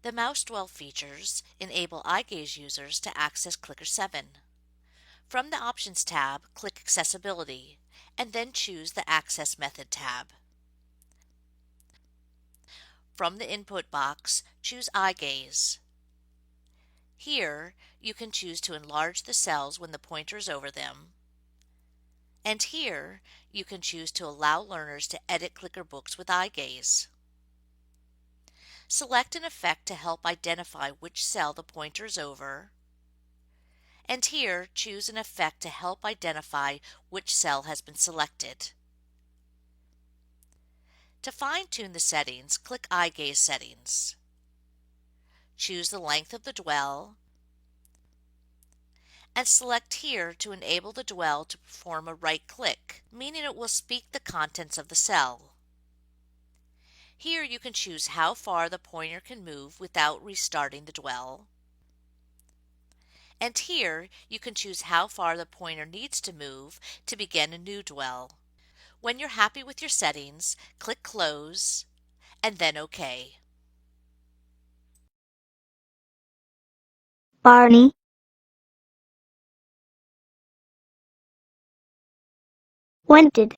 The mouse dwell features enable EyeGaze users to access Clicker 7. From the Options tab, click Accessibility, and then choose the Access Method tab. From the input box, choose EyeGaze. Here, you can choose to enlarge the cells when the pointer is over them, and here, you can choose to allow learners to edit clicker books with EyeGaze. Select an effect to help identify which cell the pointer is over, and here choose an effect to help identify which cell has been selected. To fine-tune the settings, click EyeGaze Settings. Choose the length of the dwell, and select here to enable the dwell to perform a right click, meaning it will speak the contents of the cell. Here you can choose how far the pointer can move without restarting the dwell. And here you can choose how far the pointer needs to move to begin a new dwell. When you're happy with your settings, click Close and then OK. Barney. When did